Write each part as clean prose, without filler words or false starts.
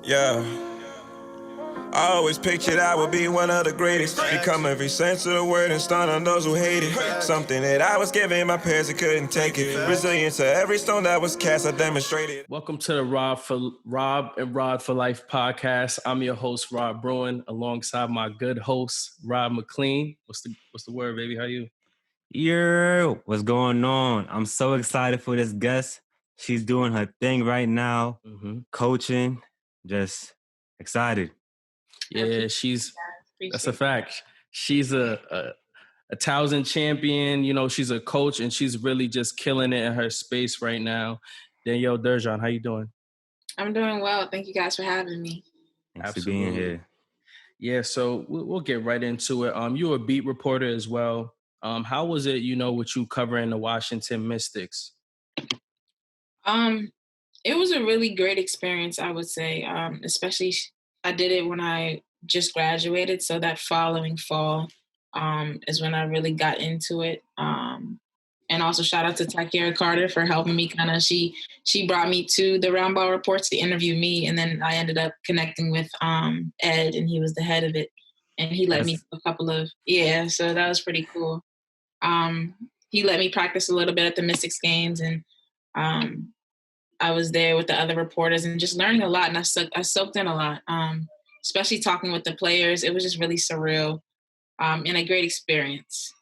Yeah, I always pictured I would be one of the greatest. Become every sense of the word and stun on those who hate it. Something that I was given my parents that couldn't take it. Resilience to every stone that was cast, I demonstrated. Welcome to the Rob and Rod for Life podcast. I'm your host, Rob Bruin, alongside my good host, Rob McLean. What's the word, baby? How you? Yo, what's going on? I'm so excited for this guest. She's doing her thing right now, coaching, just excited. Yeah, that's a fact. She's a 1,000 champion. You know, she's a coach and she's really just killing it in her space right now. Danielle Durjan, how you doing? I'm doing well. Thank you guys for having me. Thanks for being here. Yeah, so we'll get right into it. You're a beat reporter as well. How was it, with you covering the Washington Mystics? It was a really great experience, I would say. Especially I did it when I just graduated, so that following fall is when I really got into it. And also shout out to Takira Carter for helping me. She brought me to the Roundball Reports to interview me, and then I ended up connecting with Ed, and he was the head of it, and he let me do a couple of so that was pretty cool. He let me practice a little bit at the Mystics games, and I was there with the other reporters and just learning a lot, and I soaked in a lot, especially talking with the players. It was just really surreal and a great experience.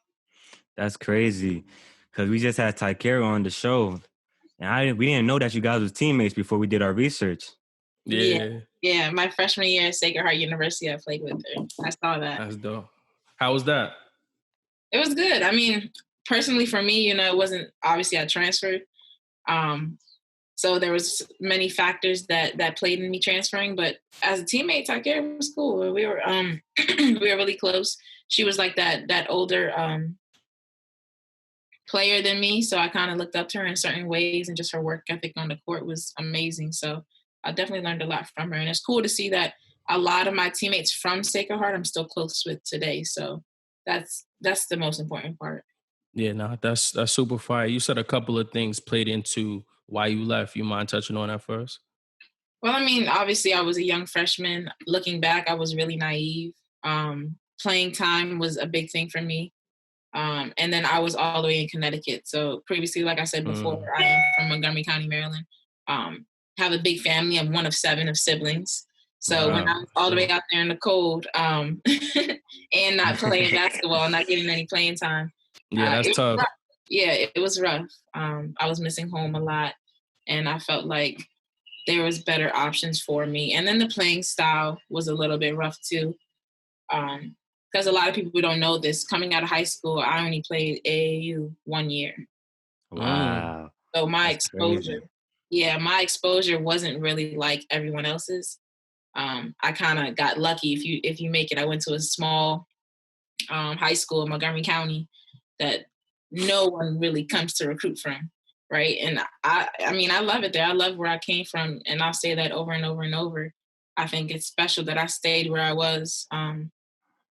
That's crazy, because we just had Takira on the show, and we didn't know that you guys was teammates before we did our research. Yeah. My freshman year at Sacred Heart University, I played with her. I saw that. That's dope. How was that? It was good. I mean, personally for me, it wasn't obviously I transferred. So there was many factors that played in me transferring, but as a teammate, Takira was cool. We were we were really close. She was like that older player than me, so I kind of looked up to her in certain ways, and just her work ethic on the court was amazing. So I definitely learned a lot from her, and it's cool to see that a lot of my teammates from Sacred Heart I'm still close with today. So that's the most important part. Yeah, no, that's super fire. You said a couple of things played into why you left. You mind touching on that first? Well, I mean, obviously I was a young freshman. Looking back, I was really naive. Playing time was a big thing for me. And then I was all the way in Connecticut. So previously, like I said before, I am from Montgomery County, Maryland. Have a big family. I'm one of 7 of siblings. So when I was all the way out there in the cold and not playing basketball, not getting any playing time. Yeah, that's tough. Yeah, it was rough. I was missing home a lot, and I felt like there was better options for me. And then the playing style was a little bit rough too. Because a lot of people don't know this. Coming out of high school, I only played AAU 1 year. Wow. So my exposure wasn't really like everyone else's. I kind of got lucky. If you make it, I went to a small high school in Montgomery County that no one really comes to recruit from, right? And I mean, I love it there. I love where I came from, and I'll say that over and over and over. I think it's special that I stayed where I was.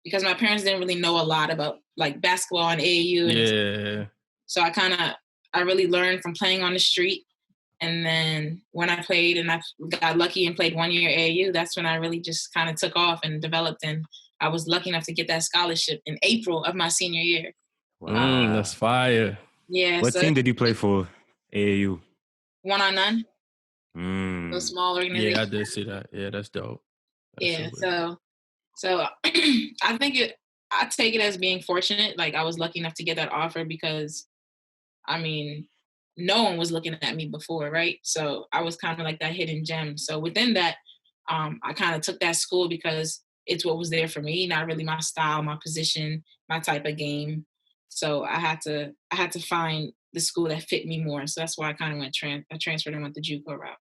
Because my parents didn't really know a lot about like basketball and AAU. And so I really learned from playing on the street. And then when I played and I got lucky and played 1 year AAU, that's when I really just kind of took off and developed. And I was lucky enough to get that scholarship in April of my senior year. Wow. That's fire. Yeah. What team did you play for, AAU? 1-on-none. So small organization. Yeah, I did see that. Yeah, that's dope. So I think I take it as being fortunate. Like I was lucky enough to get that offer because, I mean, no one was looking at me before, right? So I was kind of like that hidden gem. So within that, I kind of took that school because it's what was there for me, not really my style, my position, my type of game. So I had to find the school that fit me more. So that's why I kind of I transferred and went the JUCO route.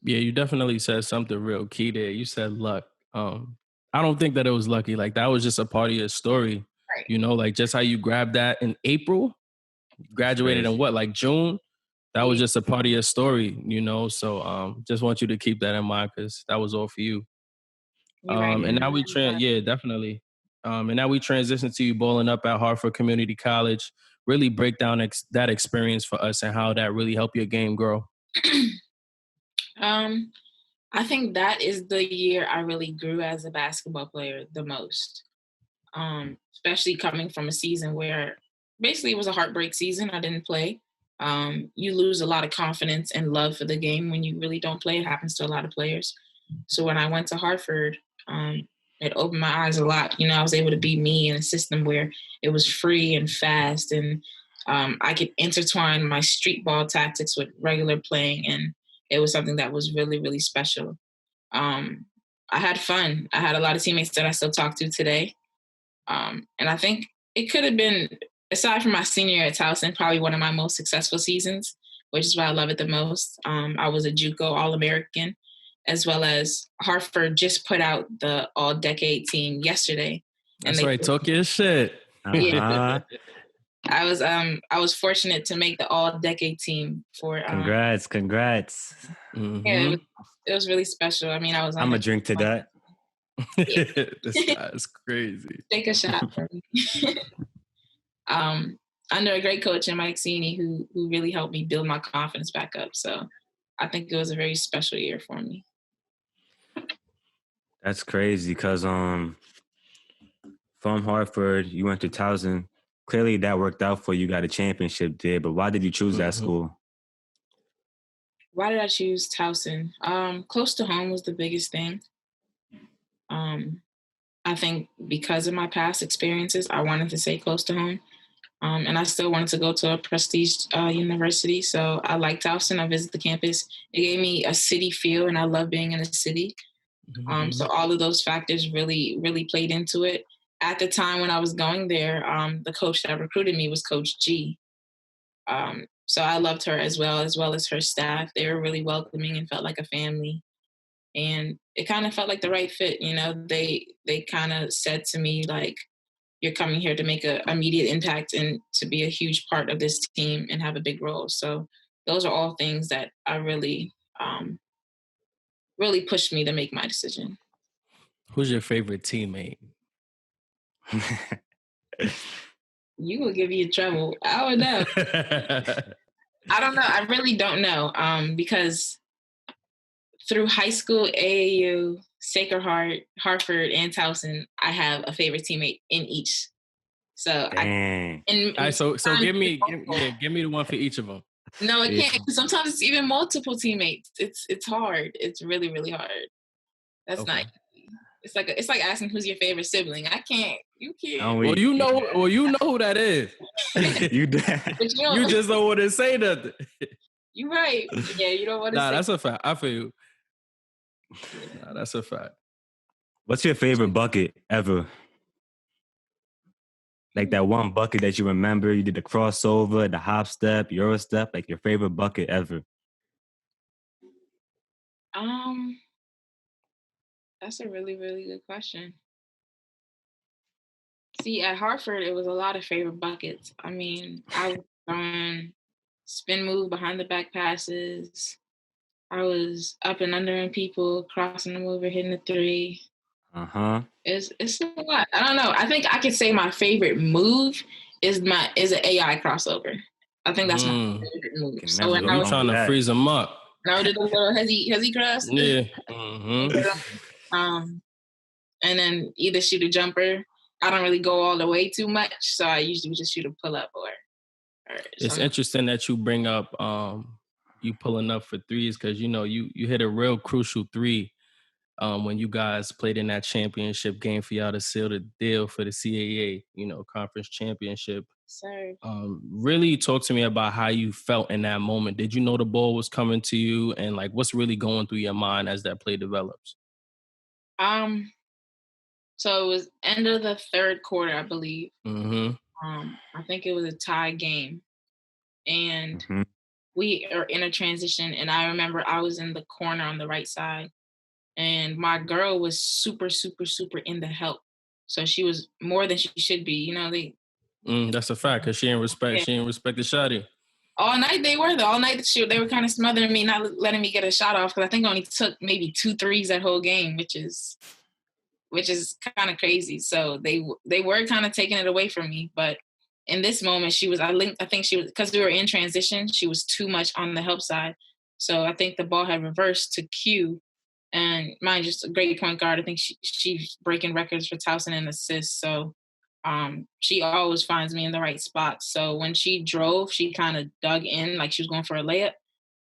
Yeah, you definitely said something real key there. You said luck. I don't think that it was lucky. Like that was just a part of your story. Right. Like just how you grabbed that in April, graduated in what, like June? That was just a part of your story, So just want you to keep that in mind because that was all for you. And now definitely. And now we transition to you bowling up at Hartford Community College. Really break down that experience for us and how that really helped your game grow. I think that is the year I really grew as a basketball player the most. Especially coming from a season where basically it was a heartbreak season. I didn't play. You lose a lot of confidence and love for the game when you really don't play. It happens to a lot of players. So when I went to Hartford, it opened my eyes a lot. I was able to be me in a system where it was free and fast, and I could intertwine my street ball tactics with regular playing, and it was something that was really, really special. I had fun. I had a lot of teammates that I still talk to today. And I think it could have been, aside from my senior year at Towson, probably one of my most successful seasons, which is why I love it the most. I was a JUCO All-American, as well as Hartford just put out the all-decade team yesterday. That's right. Talk your shit. Uh-huh. I was fortunate to make the all-decade team for. Congrats. Mm-hmm. Yeah, it was really special. I mean, I was. I'm a drink to that. Yeah. This guy's crazy. Take a shot for me. Under a great coach in Mike Sini, who really helped me build my confidence back up. So I think it was a very special year for me. That's crazy because from Hartford, you went to Towson. Clearly that worked out for you. You got a championship there, but why did you choose that school? Why did I choose Towson? Close to home was the biggest thing. I think because of my past experiences, I wanted to stay close to home. And I still wanted to go to a prestige university. So I liked Towson. I visited the campus. It gave me a city feel, and I love being in a city. So all of those factors really, really played into it. At the time when I was going there, the coach that recruited me was Coach G. So I loved her as well as her staff. They were really welcoming and felt like a family. And it kind of felt like the right fit. They kind of said to me, like, you're coming here to make an immediate impact and to be a huge part of this team and have a big role. So those are all things that I really, really pushed me to make my decision. Who's your favorite teammate? You will give you trouble. I don't know. I don't know. I really don't know. Because through high school, AAU, Sacred Heart, Hartford, and Towson, I have a favorite teammate in each. So all right, so give me the one for each of them. No, it can't. Sometimes it's even multiple teammates. It's hard. It's really, really hard. That's not easy. It's like asking who's your favorite sibling. I can't. You can't. Well, you know who that is. You just don't want to say nothing. You're right. Yeah, you don't want to. Nah, that's a fact. I feel you. Nah, that's a fact. What's your favorite bucket ever? Like that one bucket that you remember, you did the crossover, the hop step, Euro step, like your favorite bucket ever. That's a really, really good question. See, at Hartford, it was a lot of favorite buckets. I mean, I was throwing spin move behind the back passes. I was up and under in people, crossing them over, hitting the three. It's a lot. I don't know. I think I could say my favorite move is an AI crossover. I think that's my favorite move. So when I was trying to freeze them up. Now did a little has he crossed? Yeah. And then either shoot a jumper. I don't really go all the way too much, so I usually just shoot a pull up or it's interesting that you bring up you pulling up for threes because you hit a real crucial three when you guys played in that championship game for y'all to seal the deal for the CAA, conference championship. Sir. Really talk to me about how you felt in that moment. Did you know the ball was coming to you, and like what's really going through your mind as that play develops? So it was end of the third quarter, I believe. I think it was a tie game, and we are in a transition. And I remember I was in the corner on the right side, and my girl was super, super, super into help. So she was more than she should be. That's a fact because she didn't respect the shotty. All night they were though. All night they were kind of smothering me, not letting me get a shot off because I think I only took maybe 2 threes that whole game, which is kind of crazy. So they were kind of taking it away from me. But in this moment, I think she was, because we were in transition, she was too much on the help side. So I think the ball had reversed to Q, And mine just a great point guard. I think she's breaking records for Towson and assists. So she always finds me in the right spot. So when she drove, she kind of dug in like she was going for a layup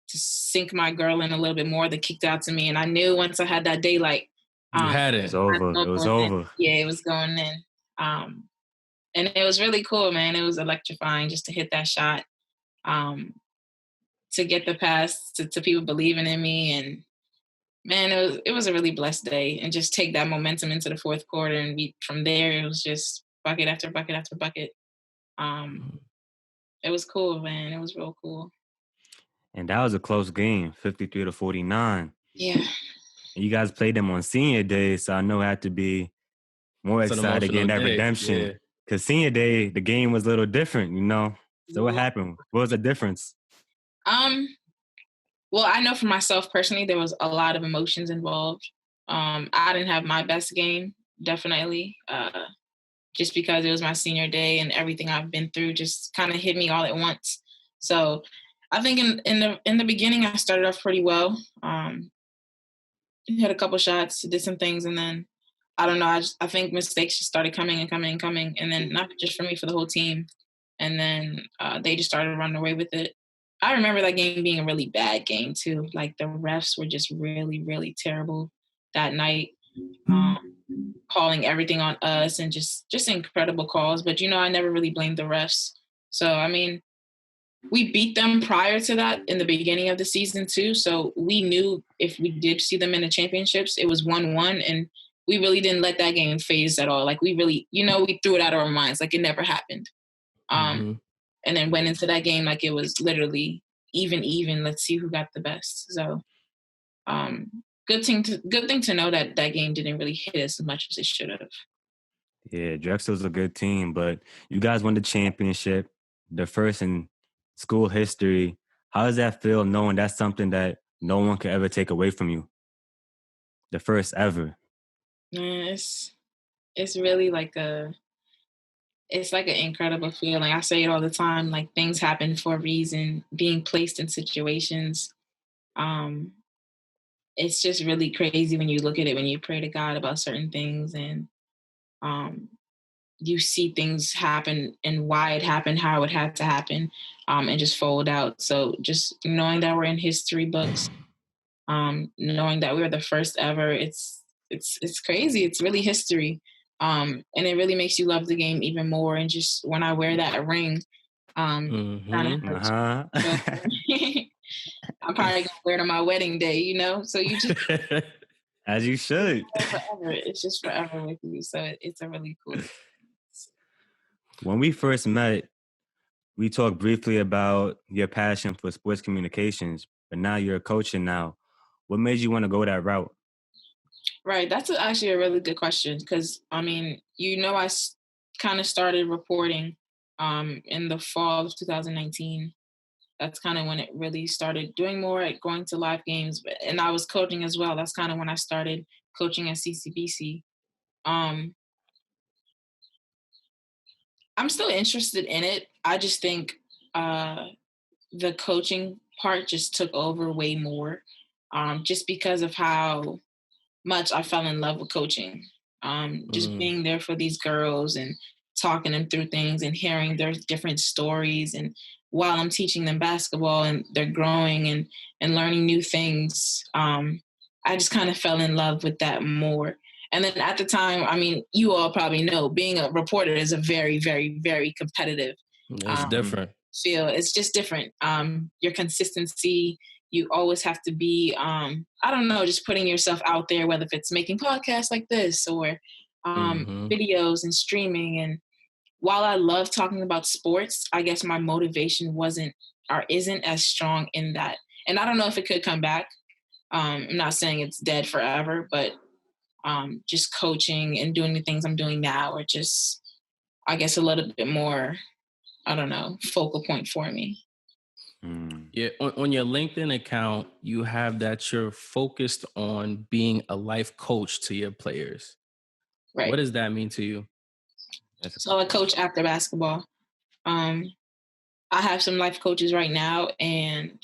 to sink my girl in a little bit more that kicked out to me. And I knew once I had that daylight, You had It was it. over. It was over. yeah, it was going in. And it was really cool, man. It was electrifying just to hit that shot, to get the pass to people believing in me. And man, it was a really blessed day, and just take that momentum into the fourth quarter. And from there, it was just bucket after bucket after bucket. It was cool, man. It was real cool. And that was a close game, 53-49. Yeah. And you guys played them on senior day, so I know it had to be more It's an excited getting that emotional day, redemption. yeah. Because senior day, the game was a little different, you know? So what happened? What was the difference? Well, I know for myself personally, there was a lot of emotions involved. I didn't have my best game, definitely, just because it was my senior day and everything I've been through just kind of hit me all at once. So I think in the beginning, I started off pretty well. Hit a couple shots, did some things, and then I don't know. I think mistakes just started coming and coming and coming, and then not just for me, for the whole team. And then they just started running away with it. I remember that game being a really bad game too. Like the refs were just really, really terrible that night, calling everything on us and just incredible calls. But I never really blamed the refs. So I mean, we beat them prior to that in the beginning of the season too. So we knew if we did see them in the championships, it was 1-1, and we really didn't let that game phase at all. Like we really, we threw it out of our minds, like it never happened. And then went into that game like it was literally even. Let's see who got the best. So, good thing to know that game didn't really hit us as much as it should have. Yeah, Drexel's a good team, but you guys won the championship, the first in school history. How does that feel knowing that's something that no one could ever take away from you? The first ever. It's really like it's like an incredible feeling. I say it all the time, like things happen for a reason, being placed in situations. It's just really crazy when you look at it, when you pray to God about certain things, and you see things happen and why it happened, how it had to happen, and just fold out. So just knowing that we're in history books, knowing that we were the first ever, it's crazy. It's really history. And it really makes you love the game even more. And just when I wear that ring, kind of hurts. I'm probably gonna wear it on my wedding day, So you just as you should. Forever. It's just forever with you. So it's a really cool. When we first met, we talked briefly about your passion for sports communications, but now you're coaching now. What made you want to go that route? Right. That's actually a really good question because, I mean, I kind of started reporting in the fall of 2019. That's kind of when it really started doing more at going to live games. And I was coaching as well. That's kind of when I started coaching at CCBC. I'm still interested in it. I just think the coaching part just took over way more, just because of how much I fell in love with coaching. Just being there for these girls and talking them through things and hearing their different stories. And while I'm teaching them basketball and they're growing and learning new things, I just kind of fell in love with that more. And then at the time, I mean, you all probably know, being a reporter is a very, very, very competitive. It's different. Feel. It's just different. Your consistency, you always have to be, I don't know, just putting yourself out there, whether if it's making podcasts like this or videos and streaming. And while I love talking about sports, I guess my motivation isn't as strong in that. And I don't know if it could come back. I'm not saying it's dead forever, but just coaching and doing the things I'm doing now are just, I guess, a little bit more, I don't know, focal point for me. Yeah, on your LinkedIn account, you have that you're focused on being a life coach to your players. Right. What does that mean to you? So I coach after basketball. I have some life coaches right now, and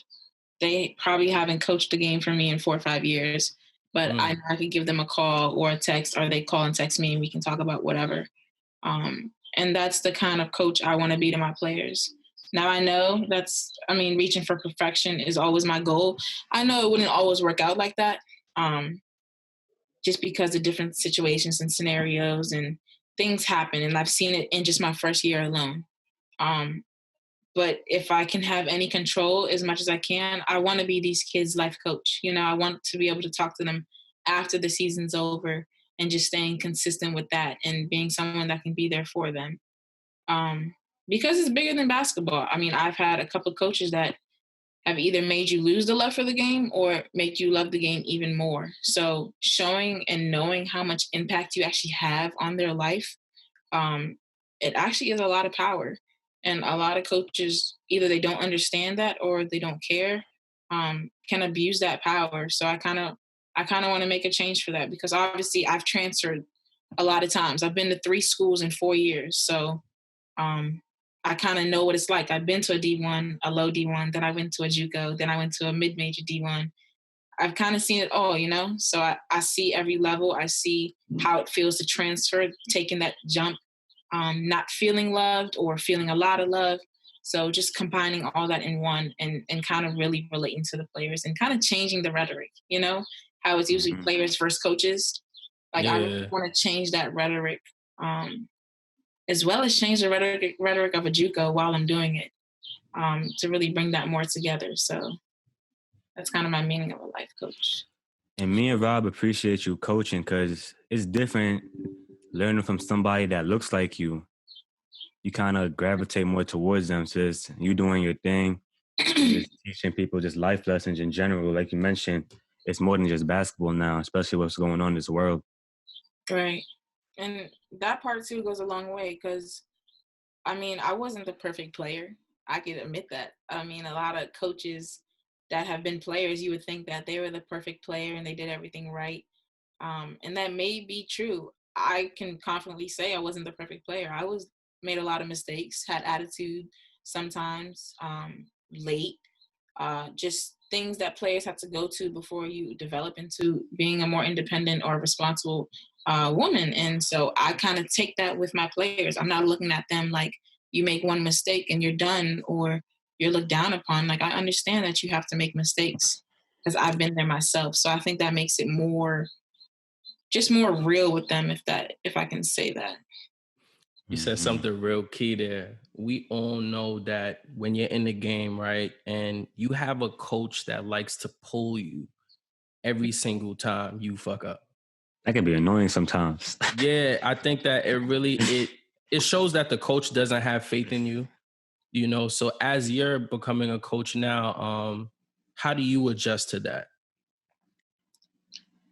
they probably haven't coached the game for me in 4 or 5 years. but I know I could give them a call or a text, or they call and text me and we can talk about whatever. And that's the kind of coach I want to be to my players. Now I know reaching for perfection is always my goal. I know it wouldn't always work out like that. Just because of different situations and scenarios and things happen. And I've seen it in just my first year alone. But if I can have any control as much as I can, I want to be these kids' life coach. I want to be able to talk to them after the season's over and just staying consistent with that and being someone that can be there for them. Because it's bigger than basketball. I've had a couple of coaches that have either made you lose the love for the game or make you love the game even more. So showing and knowing how much impact you actually have on their life, it actually is a lot of power. And a lot of coaches, either they don't understand that or they don't care, can abuse that power. So I kind of want to make a change for that, because obviously I've transferred a lot of times. I've been to 3 schools in 4 years. So I kind of know what it's like. I've been to a D1, a low D1, then I went to a JUCO, then I went to a mid-major D1. I've kind of seen it all, So I see every level. I see how it feels to transfer, taking that jump, not feeling loved or feeling a lot of love. So just combining all that in one and kind of really relating to the players and kind of changing the rhetoric, how it's usually players versus coaches. Like I really want to change that rhetoric, as well as change the rhetoric of a JUCO while I'm doing it, to really bring that more together. So that's kind of my meaning of a life coach. And me and Rob appreciate you coaching, because it's different learning from somebody that looks like you. You kind of gravitate more towards them. So it's you doing your thing, just teaching people just life lessons in general. Like you mentioned, it's more than just basketball now, especially what's going on in this world. Right. And that part too goes a long way, because I wasn't the perfect player. I could admit that. A lot of coaches that have been players, you would think that they were the perfect player and they did everything right. And that may be true. I can confidently say I wasn't the perfect player. I made a lot of mistakes, had attitude sometimes, late, just things that players have to go to before you develop into being a more independent or responsible woman. And so I kind of take that with my players. I'm not looking at them like you make one mistake and you're done or you're looked down upon. Like I understand that you have to make mistakes, because I've been there myself. So I think that makes it more real with them, if I can say that. You said something real key there. We all know that when you're in the game, right, and you have a coach that likes to pull you every single time you fuck up. That can be annoying sometimes. Yeah, I think that it shows that the coach doesn't have faith in you, So as you're becoming a coach now, how do you adjust to that?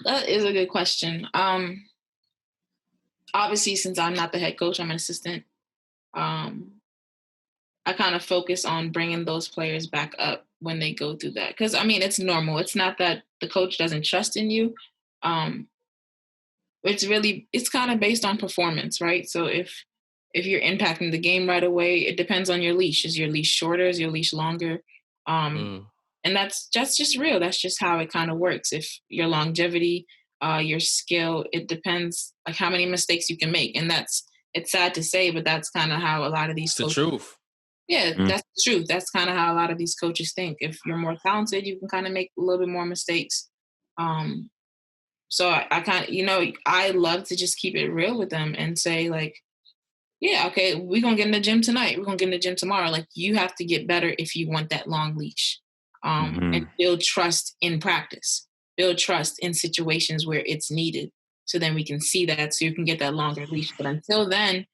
That is a good question. Obviously, since I'm not the head coach, I'm an assistant. I kind of focus on bringing those players back up when they go through that. Because, it's normal. It's not that the coach doesn't trust in you. It's kind of based on performance, right? So if you're impacting the game right away, it depends on your leash. Is your leash shorter? Is your leash longer? And that's just real. That's just how it kind of works. If your longevity, your skill, it depends like how many mistakes you can make. And it's sad to say, but that's kind of how a lot of these coaches, the truth. Yeah, that's the truth. That's kind of how a lot of these coaches think. If you're more talented, you can kind of make a little bit more mistakes. So I kind of, I love to just keep it real with them and say like, yeah, okay, we're going to get in the gym tonight. We're going to get in the gym tomorrow. Like you have to get better if you want that long leash. And build trust in practice, build trust in situations where it's needed. So then we can see that, so you can get that longer leash. But until then,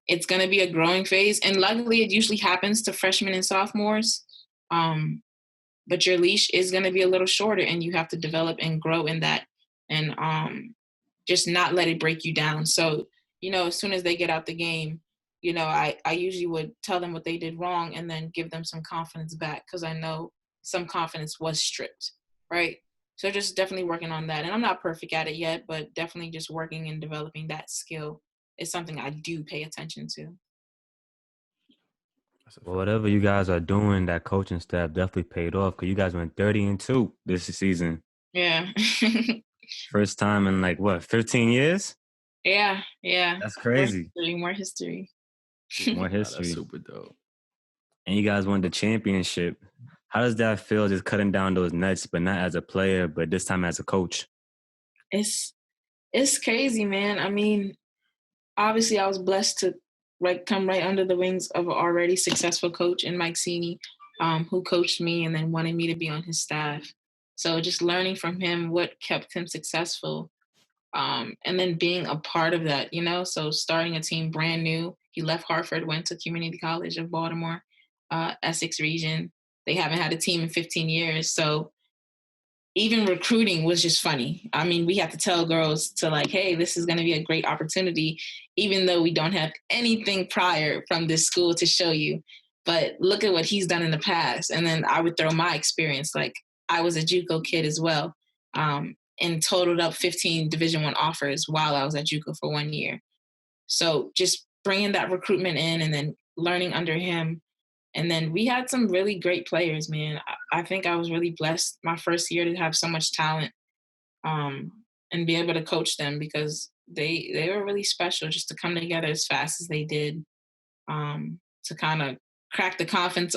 it's going to be a growing phase. And luckily it usually happens to freshmen and sophomores. But your leash is going to be a little shorter and you have to develop and grow in that and just not let it break you down. So, as soon as they get out the game, I usually would tell them what they did wrong and then give them some confidence back, because I know some confidence was stripped, right? So just definitely working on that. And I'm not perfect at it yet, but definitely just working and developing that skill is something I do pay attention to. Well, whatever you guys are doing, that coaching staff definitely paid off, because you guys went 30-2 this season. Yeah. First time in like what, 15 years? Yeah. That's crazy. More history. More That's history. super dope. And you guys won the championship. How does that feel, just cutting down those nets, but not as a player, but this time as a coach? It's crazy, man. I mean, obviously I was blessed to come right under the wings of an already successful coach in Mike Sini, who coached me and then wanted me to be on his staff. So just learning from him what kept him successful, and then being a part of that, so starting a team brand new. He left Hartford, went to Community College of Baltimore, Essex region. They haven't had a team in 15 years. So even recruiting was just funny. I mean, we have to tell girls to like, hey, this is going to be a great opportunity, even though we don't have anything prior from this school to show you. But look at what he's done in the past. And then I would throw my experience. Like, I was a JUCO kid as well, and totaled up 15 Division I offers while I was at JUCO for 1 year. So just bringing that recruitment in and then learning under him. And then we had some really great players, man. I think I was really blessed my first year to have so much talent, and be able to coach them, because they were really special just to come together as fast as they did, to kind of crack the conference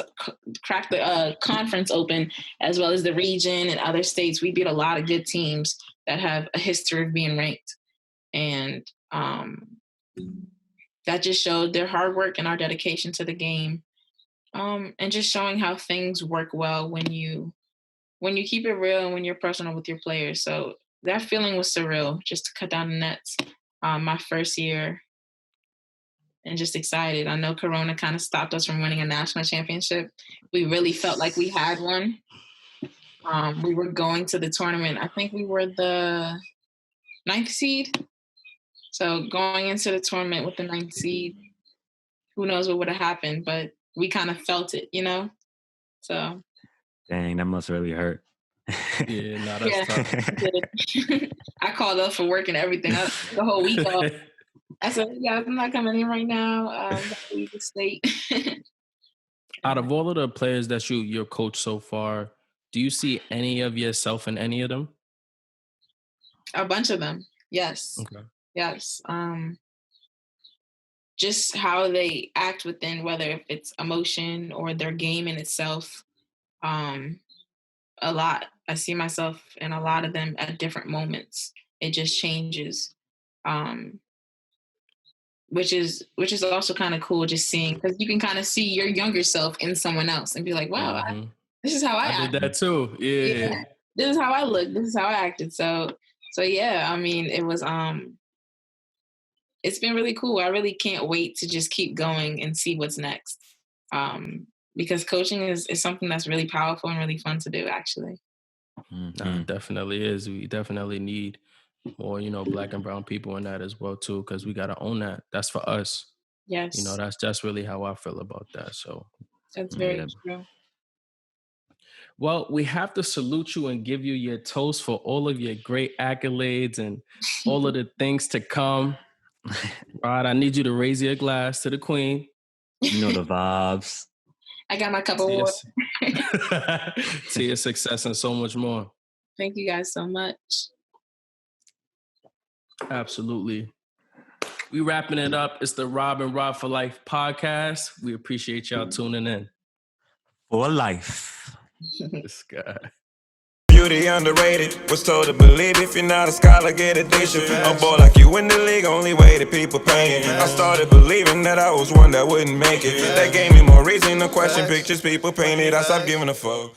open, as well as the region and other states. We beat a lot of good teams that have a history of being ranked. And that just showed their hard work and our dedication to the game. And just showing how things work well when you keep it real and when you're personal with your players. So that feeling was surreal, just to cut down the nets my first year, and just excited. I know Corona kind of stopped us from winning a national championship. We really felt like we had one. We were going to the tournament. I think we were the 9th seed. So going into the tournament with the 9th seed, who knows what would have happened, but we kind of felt it, So. Dang, that must really hurt. Yeah, no, that's tough. I called up for work and everything. The whole week off. I said, yeah, I'm not coming in right now. I'm going to leave the state. Out of all of the players that you're coached so far, do you see any of yourself in any of them? A bunch of them, yes. Okay. Yes. Just how they act within, whether if it's emotion or their game in itself. A lot. I see myself in a lot of them at different moments. It just changes. Which is also kind of cool, just seeing, because you can kind of see your younger self in someone else and be like, wow, this is how I act. did that too. Yeah. This is how I look. This is how I acted. So yeah, I mean, it was, it's been really cool. I really can't wait to just keep going and see what's next. Because coaching is something that's really powerful and really fun to do, actually. It definitely is. We definitely need more, Black and brown people in that as well too, because we got to own that. That's for us. Yes. That's really how I feel about that. So that's very true. Well, we have to salute you and give you your toast for all of your great accolades and all of the things to come. Rod, I need you to raise your glass to the queen. You know the vibes. I got my cup of water. To your success and so much more. Thank you guys so much. Absolutely. We wrapping it up. It's the Rob and Rob for Life podcast. We appreciate y'all tuning in. For life. This guy. Beauty underrated. Was told to believe if you're not a scholar, get addition. A boy like you in the league, only way that people paying. I started believing that I was one that wouldn't make it. That gave me more reason to question pictures people painted. I stopped giving a fuck.